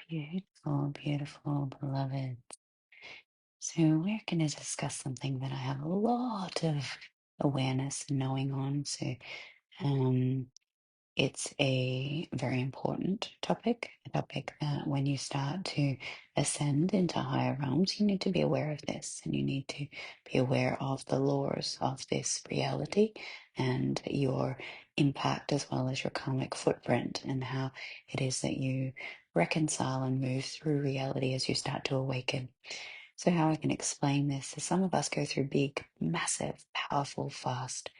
Beautiful, beautiful, beloved. So, we're going to discuss something that I have a lot of awareness and knowing on. Um, it's a very important topic, a topic that when you start to ascend into higher realms, you need to be aware of this and you need to be aware of the laws of this reality and your impact as well as your karmic footprint and how it is that you reconcile and move through reality as you start to awaken. So, how I can explain this is some of us go through big, massive, powerful, fast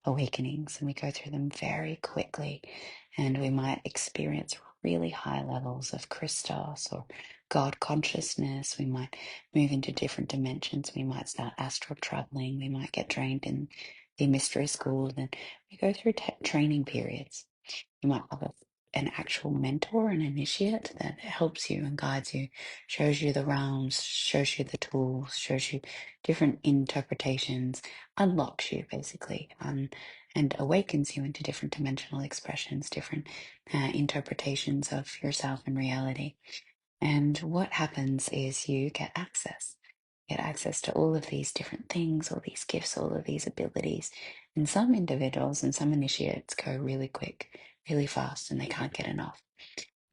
awakenings, and we go through them very quickly. And we might experience really high levels of Christos or God consciousness. We might move into different dimensions. We might start astral traveling. We might get trained in the mystery school. And we go through training periods. You might have an actual mentor, an initiate that helps you and guides you, shows you the realms, shows you the tools, shows you different interpretations, unlocks you basically, and awakens you into different dimensional expressions, different interpretations of yourself and reality. And what happens is you get access to all of these different things, all these gifts, all of these abilities. And some individuals and some initiates go really quick, really fast, and they can't get enough.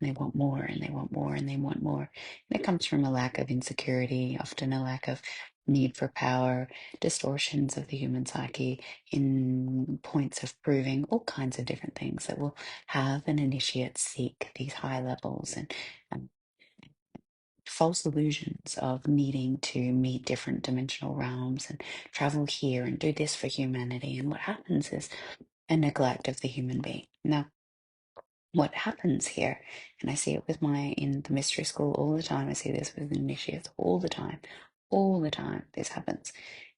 And they want more and they want more and they want more. And it comes from a lack of insecurity, often a lack of need for power, distortions of the human psyche in points of proving all kinds of different things that will have an initiate seek these high levels and false illusions of needing to meet different dimensional realms and travel here and do this for humanity. And what happens is a neglect of the human being. Now, what happens here, and I see it with in the mystery school all the time, I see this with initiates all the time, this happens,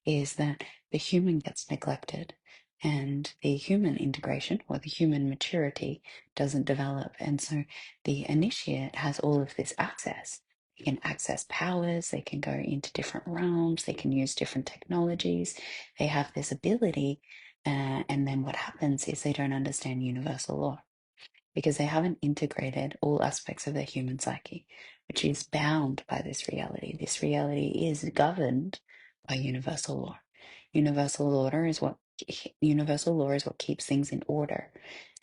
is that the human gets neglected and the human integration or the human maturity doesn't develop. And so the initiate has all of this access. They can access powers, they can go into different realms, they can use different technologies, they have this ability. And then what happens is they don't understand universal law because they haven't integrated all aspects of their human psyche, which is bound by this reality. This reality is governed by universal law. Universal order is what Universal law is what keeps things in order,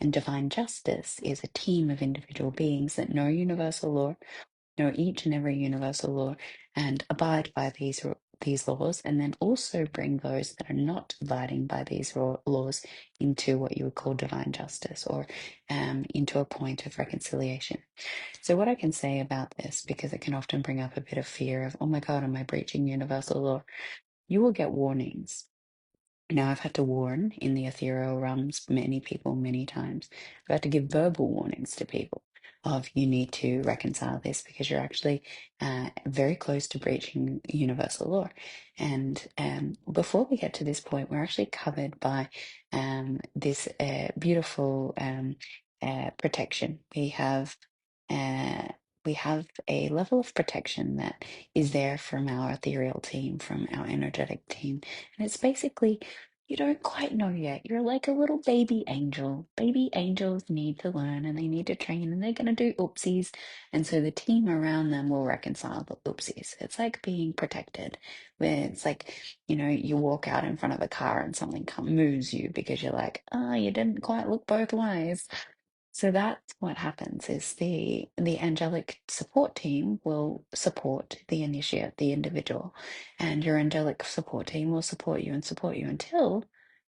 and divine justice is a team of individual beings that know universal law, know each and every universal law, and abide by these laws, and then also bring those that are not abiding by these laws into what you would call divine justice or into a point of reconciliation. So, what I can say about this, because it can often bring up a bit of fear of, oh my God, am I breaching universal law? You will get warnings. Now, I've had to warn in the ethereal realms many people many times. I've had to give verbal warnings to people of you need to reconcile this because you're actually very close to breaching universal law. And before we get to this point, we're actually covered by this beautiful protection. Uh, we have a level of protection that is there from our ethereal team, from our energetic team. And it's basically, you don't quite know yet. You're like a little baby angel. Baby angels need to learn and they need to train and they're going to do oopsies. And so the team around them will reconcile the oopsies. It's like being protected, where it's like, you walk out in front of a car and something moves you because you're like, oh, you didn't quite look both ways. So that's what happens is the angelic support team will support the initiate, the individual, and your angelic support team will support you until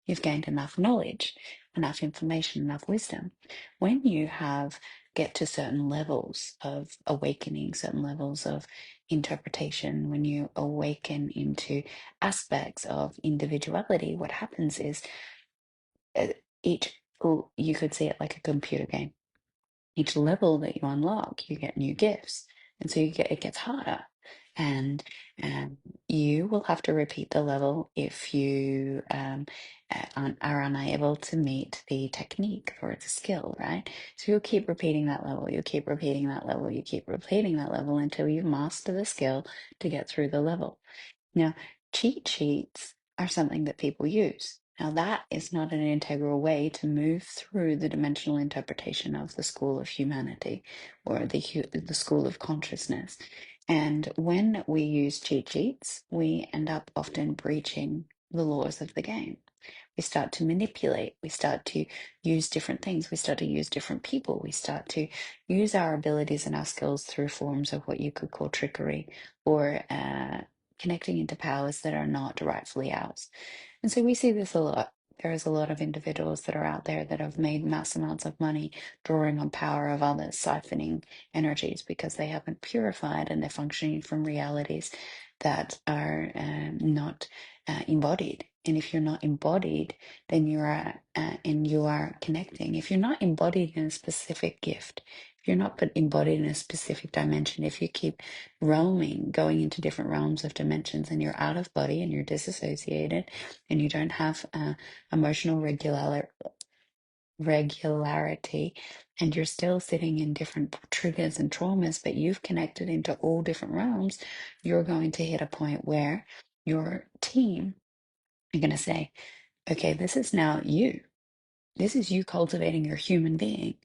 you've gained enough knowledge, enough information, enough wisdom. When you get to certain levels of awakening, certain levels of interpretation, when you awaken into aspects of individuality, what happens is uh, you could see it like a computer game. Each level that you unlock, you get new gifts, and so it gets harder, and you will have to repeat the level if you are unable to meet the technique or the skill, right? So you'll keep repeating that level, you keep repeating that level, you keep repeating that level until you master the skill to get through the level. Now, cheat sheets are something that people use. Now, that is not an integral way to move through the dimensional interpretation of the school of humanity or the school of consciousness. And when we use cheat sheets, we end up often breaching the laws of the game. We start to manipulate, we start to use different things, we start to use different people, we start to use our abilities and our skills through forms of what you could call trickery or connecting into powers that are not rightfully ours. And so we see this a lot. There is a lot of individuals that are out there that have made mass amounts of money drawing on power of others, siphoning energies because they haven't purified and they're functioning from realities that are not embodied. And if you're not embodied, then you are and you are connecting. If you're not embodied in a specific gift, if you're not put embodied in a specific dimension, if you keep roaming, going into different realms of dimensions, and you're out of body and you're disassociated, and you don't have emotional regularity, and you're still sitting in different triggers and traumas, but you've connected into all different realms, you're going to hit a point where your team are going to say, okay, this is now you. This is you cultivating your human being,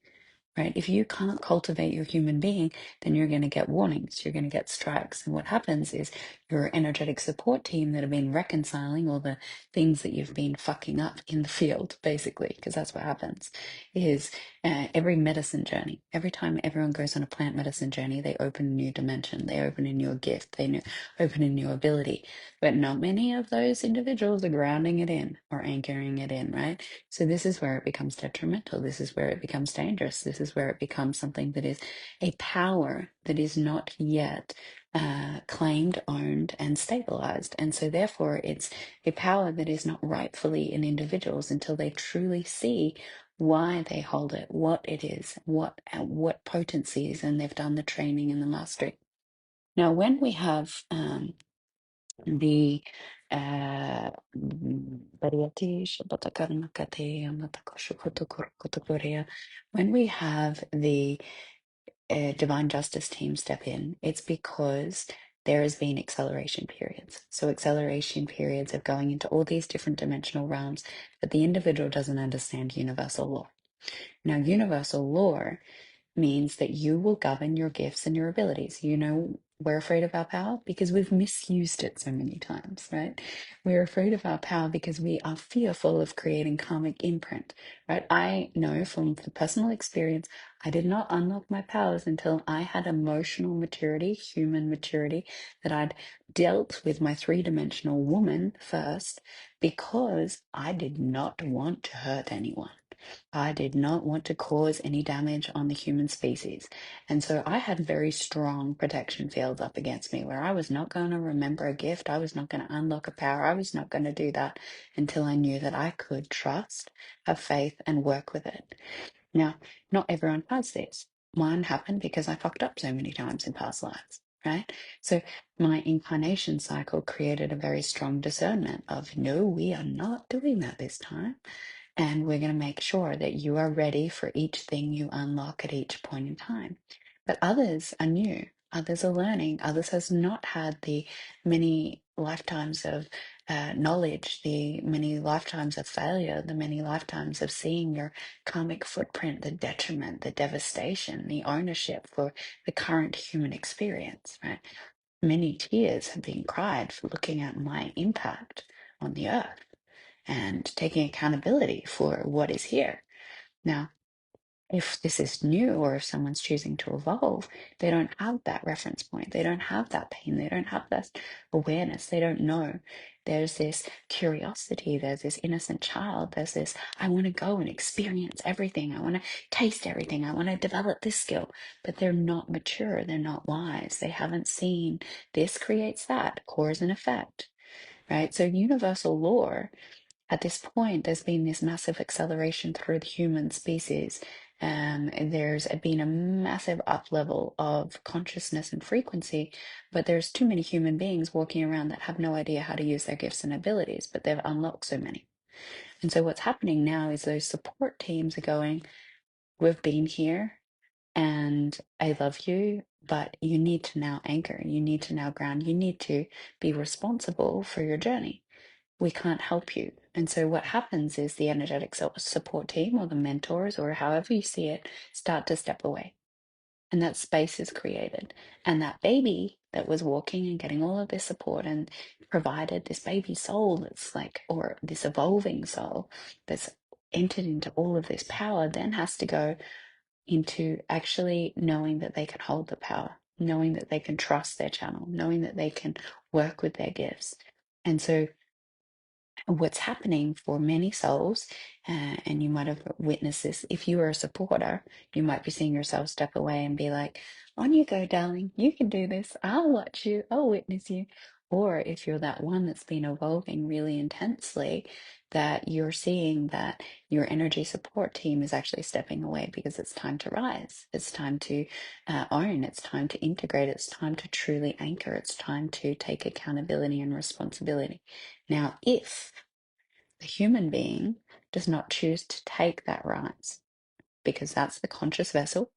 right? If you can't cultivate your human being, then you're going to get warnings, you're going to get strikes. And what happens is your energetic support team that have been reconciling all the things that you've been fucking up in the field, basically, because that's what happens, is every medicine journey, every time everyone goes on a plant medicine journey, they open a new dimension, they open a new gift, open a new ability. But not many of those individuals are grounding it in or anchoring it in, right? So this is where it becomes detrimental. This is where it becomes dangerous. This is where it becomes something that is a power that is not yet claimed, owned, and stabilized. And so therefore it's a power that is not rightfully in individuals until they truly see why they hold it, what it is, what potencies, and they've done the training and the mastery. Now, when we have the variety when we have the divine justice team step in, it's because there has been acceleration periods. So acceleration periods of going into all these different dimensional realms, but the individual doesn't understand universal law. Now, universal law means that you will govern your gifts and your abilities. You know, we're afraid of our power because we've misused it so many times, right? We're afraid of our power because we are fearful of creating karmic imprint, right? I know from the personal experience, I did not unlock my powers until I had emotional maturity, human maturity, that I'd dealt with my three-dimensional woman first because I did not want to hurt anyone. I did not want to cause any damage on the human species. And so I had very strong protection fields up against me where I was not going to remember a gift. I was not going to unlock a power. I was not going to do that until I knew that I could trust, have faith, and work with it. Now, not everyone has this. Mine happened because I fucked up so many times in past lives, right? So my incarnation cycle created a very strong discernment of, no, we are not doing that this time. And we're going to make sure that you are ready for each thing you unlock at each point in time. But others are new, others are learning, others has not had the many lifetimes of knowledge, the many lifetimes of failure, the many lifetimes of seeing your karmic footprint, the detriment, the devastation, the ownership for the current human experience, right? Many tears have been cried for looking at my impact on the earth and taking accountability for what is here. Now, if this is new or if someone's choosing to evolve, they don't have that reference point. They don't have that pain. They don't have that awareness. They don't know. There's this curiosity. There's this innocent child. There's this, I want to go and experience everything. I want to taste everything. I want to develop this skill. But they're not mature. They're not wise. They haven't seen this creates that, cause and effect, right? So universal law at this point, there's been this massive acceleration through the human species. There's been a massive up level of consciousness and frequency, but there's too many human beings walking around that have no idea how to use their gifts and abilities, but they've unlocked so many. And so what's happening now is those support teams are going, we've been here and I love you, but you need to now anchor, you need to now ground, you need to be responsible for your journey. We can't help you. And so what happens is the energetic support team or the mentors or however you see it start to step away. And that space is created. And that baby that was walking and getting all of this support and provided this baby soul that's like, or this evolving soul that's entered into all of this power, then has to go into actually knowing that they can hold the power, knowing that they can trust their channel, knowing that they can work with their gifts. And so what's happening for many souls, and you might have witnessed this, if you are a supporter, you might be seeing yourself step away and be like, on you go, darling, you can do this. I'll watch you, I'll witness you. Or if you're that one that's been evolving really intensely, that you're seeing that your energy support team is actually stepping away because it's time to rise. It's time to own. It's time to integrate. It's time to truly anchor. It's time to take accountability and responsibility. Now, if the human being does not choose to take that rise, because that's the conscious vessel,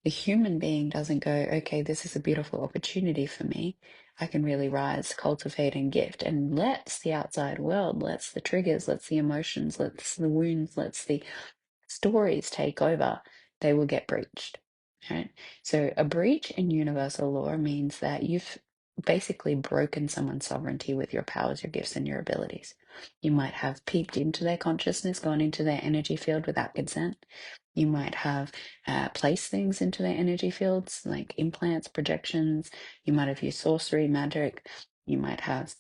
the human being doesn't go, okay, this is a beautiful opportunity for me. I can really rise, cultivate, and gift, and lets the outside world, lets the triggers, lets the emotions, lets the wounds, lets the stories take over, they will get breached. Right? So a breach in universal law means that you've basically broken someone's sovereignty with your powers, your gifts, and your abilities. You might have peeped into their consciousness, gone into their energy field without consent. You might have placed things into their energy fields, like implants, projections. You might have used sorcery, magic. You might have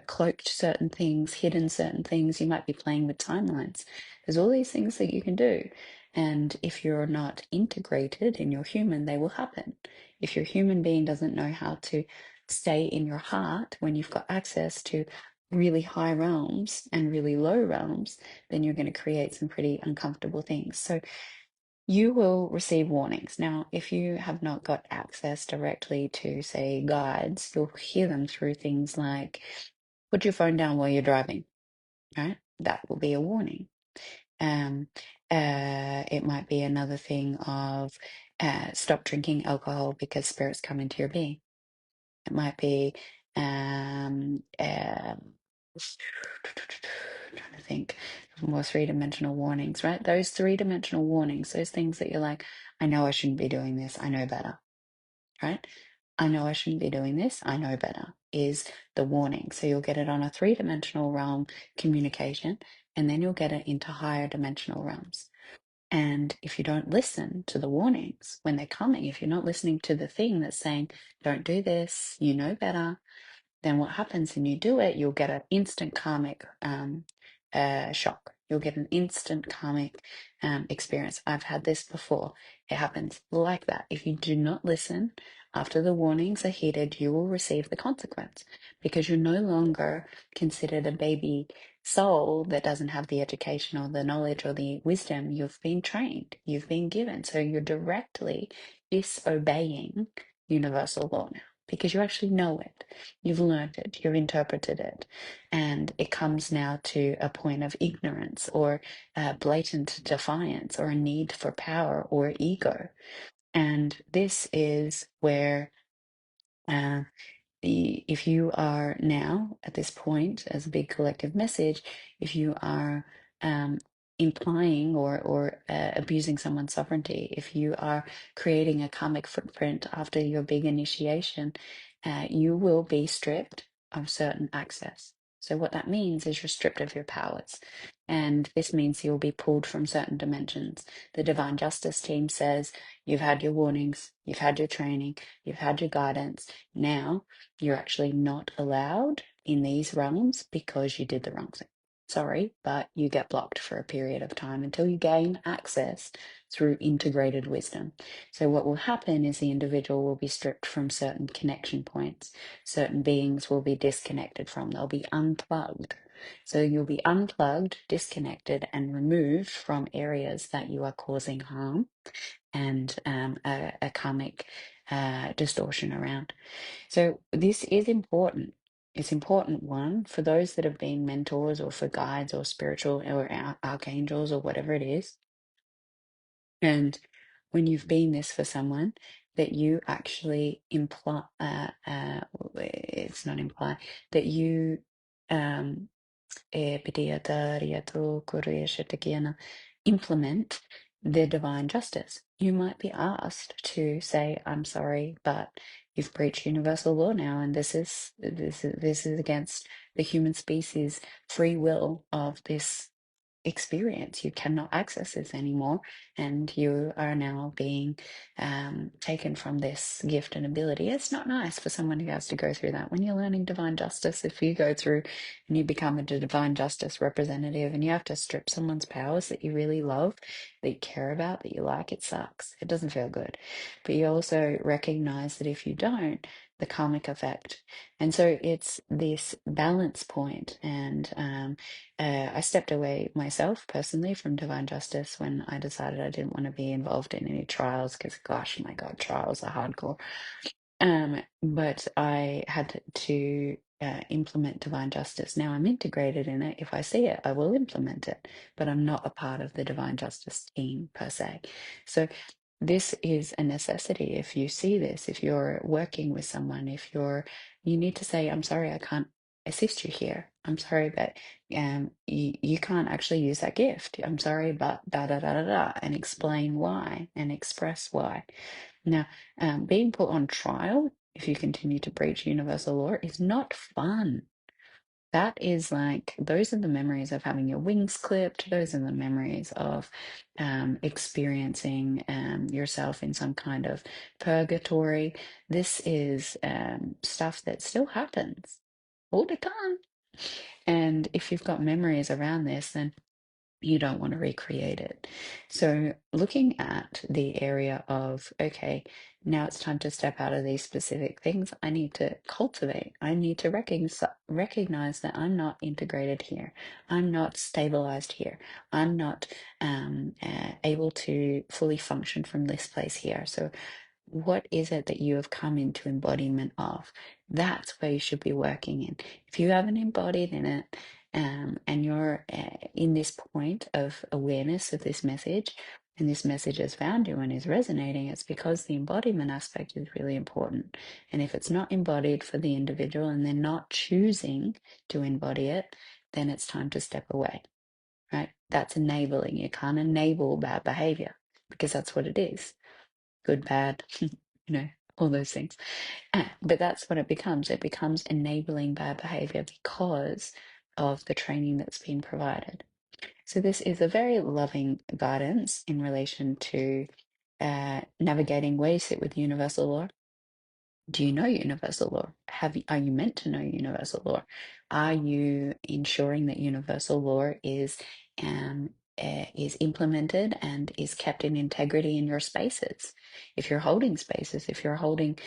cloaked certain things, hidden certain things. You might be playing with timelines. There's all these things that you can do. And if you're not integrated in your human, they will happen. If your human being doesn't know how to stay in your heart when you've got access to really high realms and really low realms, then you're going to create some pretty uncomfortable things. So you will receive warnings. Now, if you have not got access directly to, say, guides, you'll hear them through things like put your phone down while you're driving, right? That will be a warning. Um, it might be another thing of stop drinking alcohol because spirits come into your being. It might be trying to think of more three-dimensional warnings, right? Those three-dimensional warnings, those things that you're like, I know I shouldn't be doing this, I know better, right? I know I shouldn't be doing this, I know better is the warning. So you'll get it on a three-dimensional realm communication, and then you'll get it into higher dimensional realms. And if you don't listen to the warnings when they're coming, if you're not listening to the thing that's saying, don't do this, you know better, then what happens when you do it, you'll get an instant karmic shock. You'll get an instant karmic experience. I've had this before. It happens like that. If you do not listen after the warnings are heeded, you will receive the consequence because you're no longer considered a baby soul that doesn't have the education or the knowledge or the wisdom. You've been trained, you've been given. So you're directly disobeying universal law now because you actually know it. You've learned it, you've interpreted it, and it comes now to a point of ignorance or blatant defiance or a need for power or ego. And this is where uh, if you are now at this point as a big collective message, if you are um, implying or abusing someone's sovereignty, if you are creating a karmic footprint after your big initiation, you will be stripped of certain access. So what that means is you're stripped of your powers. And this means you'll be pulled from certain dimensions. The Divine Justice team says, you've had your warnings, you've had your training, you've had your guidance. Now you're actually not allowed in these realms because you did the wrong thing. Sorry, but you get blocked for a period of time until you gain access through integrated wisdom. So, what will happen is the individual will be stripped from certain connection points. Certain beings will be disconnected from, they'll be unplugged. So, you'll be unplugged, disconnected, and removed from areas that you are causing harm and a karmic distortion around. So this is important. It's important, one, for those that have been mentors or for guides or spiritual or archangels or whatever it is. And when you've been this for someone, that you actually imply, it's not imply, that you um, implement the divine justice. You might be asked to say, "I'm sorry, but you've breached universal law now, and this is against the human species' free will of this experience. You cannot access this anymore, and you are now being taken from this gift and ability." It's not nice for someone who has to go through that. When you're learning divine justice, if you go through and you become a divine justice representative and you have to strip someone's powers that you really love, that you care about, that you like, it sucks. It doesn't feel good. But you also recognize that if you don't, the karmic effect. And so it's this balance point, and I stepped away myself personally from divine justice when I decided I didn't want to be involved in any trials because, gosh, my God, trials are hardcore. But I had to implement divine justice. Now I'm integrated in it. If I see it, I will implement it, but I'm not a part of the divine justice team per se. So this is a necessity. If you see this, if you're working with someone, you need to say, "I'm sorry, I can't assist you here. I'm sorry, but you can't actually use that gift. I'm sorry, but da da da da da," and explain why and express why. Now, being put on trial, if you continue to breach universal law, is not fun. That is like, those are the memories of having your wings clipped. Those are the memories of experiencing yourself in some kind of purgatory. This is stuff that still happens all the time. And if you've got memories around this, then you don't want to recreate it. So, looking at the area of, okay, now it's time to step out of these specific things. I need to cultivate, I need to recognize that I'm not integrated here. I'm not stabilized here. I'm not able to fully function from this place here. So, what is it that you have come into embodiment of? That's where you should be working in. If you haven't embodied in it, and you're in this point of awareness of this message, and this message has found you and is resonating, it's because the embodiment aspect is really important. And if it's not embodied for the individual and they're not choosing to embody it, then it's time to step away, right? That's enabling. You can't enable bad behavior because that's what it is: good, bad, all those things. But that's what it becomes. It becomes enabling bad behavior because of the training that's been provided. So this is a very loving guidance in relation to navigating where you sit with universal law. Do you know universal law? Are you meant to know universal law? Are you ensuring that universal law um, is implemented and is kept in integrity in your spaces? If you're holding spaces, if you're holding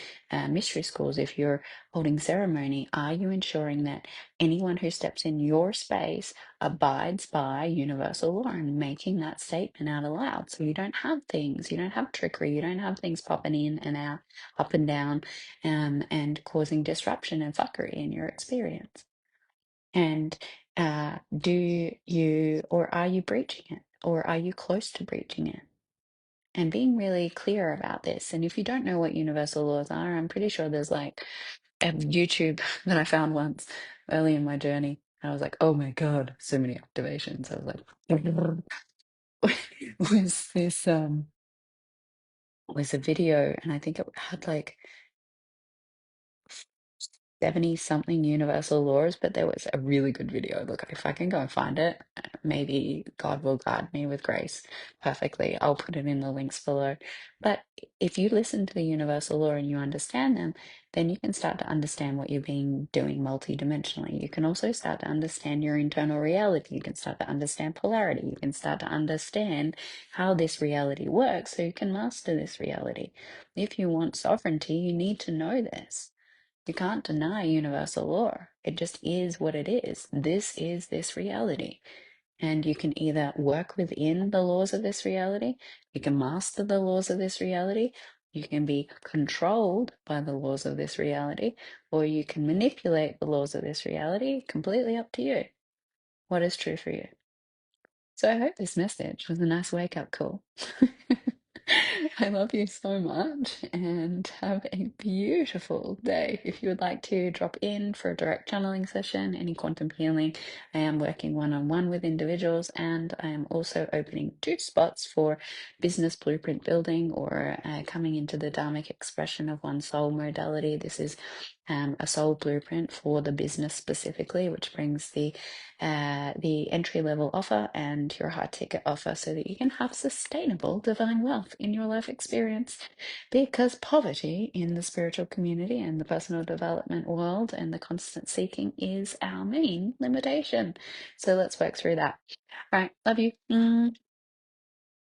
mystery schools, if you're holding ceremony, are you ensuring that anyone who steps in your space abides by universal law and making that statement out aloud? So you don't have things, you don't have trickery, you don't have things popping in and out, up and down, and causing disruption and fuckery in your experience. And or are you breaching it? Or are you close to breaching it? And being really clear about this. And if you don't know what universal laws are, I'm pretty sure there's like a YouTube that I found once early in my journey. I was like, oh my God, so many activations. I was like, was a video, and I think it had like 70 something universal laws, but there was a really good video. Look, if I can go and find it, maybe God will guide me with grace perfectly. I'll put it in the links below. But if you listen to the universal law and you understand them, then you can start to understand what you're being doing multidimensionally. You can also start to understand your internal reality. You can start to understand polarity. You can start to understand how this reality works so you can master this reality. If you want sovereignty, you need to know this. You can't deny universal law. It just is what it is. This is this reality. And you can either work within the laws of this reality, you can master the laws of this reality, you can be controlled by the laws of this reality, or you can manipulate the laws of this reality. Completely up to you. What is true for you? So I hope this message was a nice wake up call. I love you so much and have a beautiful day. If you would like to drop in for a direct channeling session, any quantum healing, I am working one-on-one with individuals, and I am also opening 2 spots for business blueprint building or coming into the dharmic expression of one soul modality. This is a soul blueprint for the business specifically, which brings the entry level offer and your high ticket offer so that you can have sustainable divine wealth in your life experience. Because poverty in the spiritual community and the personal development world and the constant seeking is our main limitation. So let's work through that. All right, love you.